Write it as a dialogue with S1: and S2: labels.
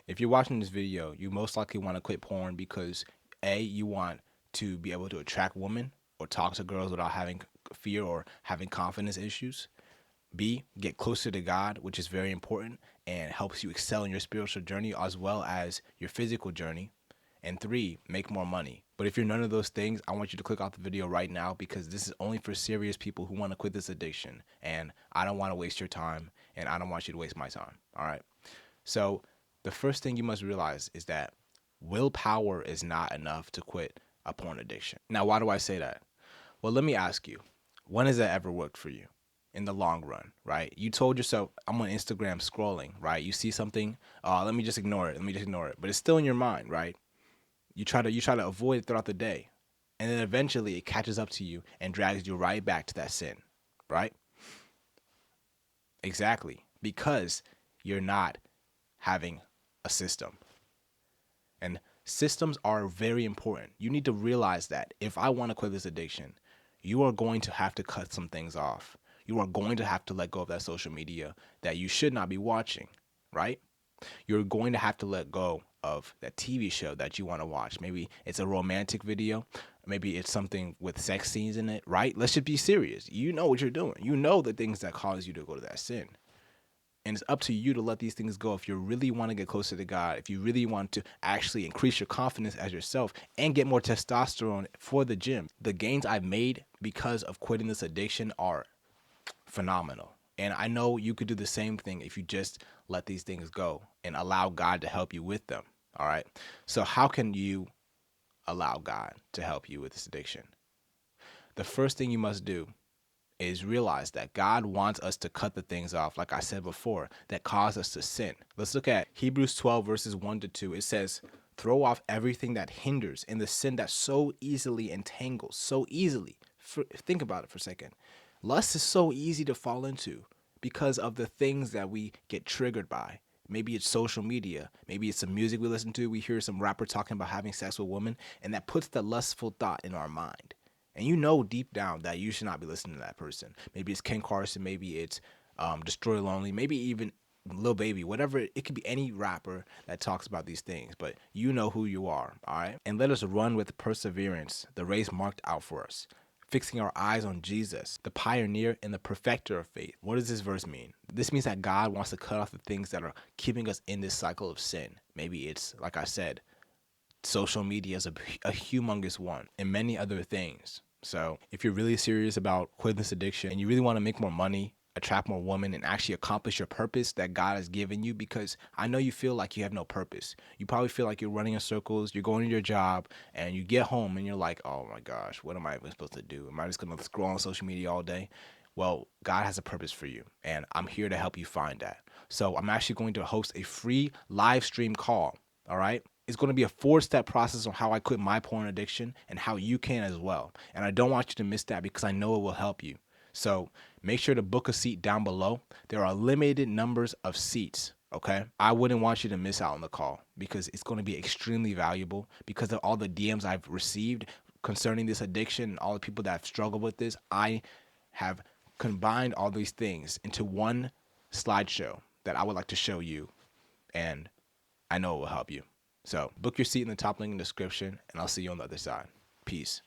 S1: If you're watching this video, you most likely want to quit porn because A, you want to be able to attract women or talk to girls without having fear or having confidence issues. B, get closer to God, which is very important and helps you excel in your spiritual journey as well as your physical journey. And 3, make more money. But if you're none of those things, I want you to click off the video right now because this is only for serious people who want to quit this addiction. And I don't want to waste your time and I don't want you to waste my time. All right. So the first thing you must realize is that willpower is not enough to quit a porn addiction. Now, why do I say that? Well, let me ask you, when has that ever worked for you in the long run, right? You told yourself, I'm on Instagram scrolling, right? You see something, let me just ignore it. Let me just ignore it. But it's still in your mind, right? You try to avoid it throughout the day. And then eventually it catches up to you and drags you right back to that sin, right? Exactly. Because you're not having a system. And systems are very important. You need to realize that if I want to quit this addiction, you are going to have to cut some things off. You are going to have to let go of that social media that you should not be watching, right? You're going to have to let go of that TV show that you want to watch. Maybe it's a romantic video. Maybe it's something with sex scenes in it, right? Let's just be serious. You know what you're doing. You know the things that cause you to go to that sin. And it's up to you to let these things go if you really want to get closer to God, if you really want to actually increase your confidence as yourself and get more testosterone for the gym. The gains I've made because of quitting this addiction are phenomenal. And I know you could do the same thing if you just let these things go and allow God to help you with them. All right. So how can you allow God to help you with this addiction? The first thing you must do is realize that God wants us to cut the things off, like I said before, that cause us to sin. Let's look at Hebrews 12, verses 1 to 2. It says, throw off everything that hinders and the sin that so easily entangles, so easily. Think about it for a second. Lust is so easy to fall into because of the things that we get triggered by. Maybe it's social media. Maybe it's some music we listen to. We hear some rapper talking about having sex with women, and that puts the lustful thought in our mind. And you know deep down that you should not be listening to that person. Maybe it's Ken Carson. Maybe it's Destroy Lonely. Maybe even Lil Baby. Whatever. It could be any rapper that talks about these things. But you know who you are, all right? And let us run with perseverance the race marked out for us, fixing our eyes on Jesus, the pioneer and the perfecter of faith. What does this verse mean? This means that God wants to cut off the things that are keeping us in this cycle of sin. Maybe it's, like I said, social media is a humongous one, and many other things. So if you're really serious about quitting this addiction and you really want to make more money, attract more women, and actually accomplish your purpose that God has given you, because I know you feel like you have no purpose. You probably feel like you're running in circles, you're going to your job, and you get home and you're like, oh my gosh, what am I even supposed to do? Am I just going to scroll on social media all day? Well, God has a purpose for you, and I'm here to help you find that. So I'm actually going to host a free live stream call, all right? It's going to be a 4-step process on how I quit my porn addiction and how you can as well. And I don't want you to miss that because I know it will help you. So make sure to book a seat down below. There are limited numbers of seats. Okay. I wouldn't want you to miss out on the call because it's going to be extremely valuable because of all the DMs I've received concerning this addiction and all the people that have struggled with this. I have combined all these things into one slideshow that I would like to show you, and I know it will help you. So book your seat in the top link in the description, and I'll see you on the other side. Peace.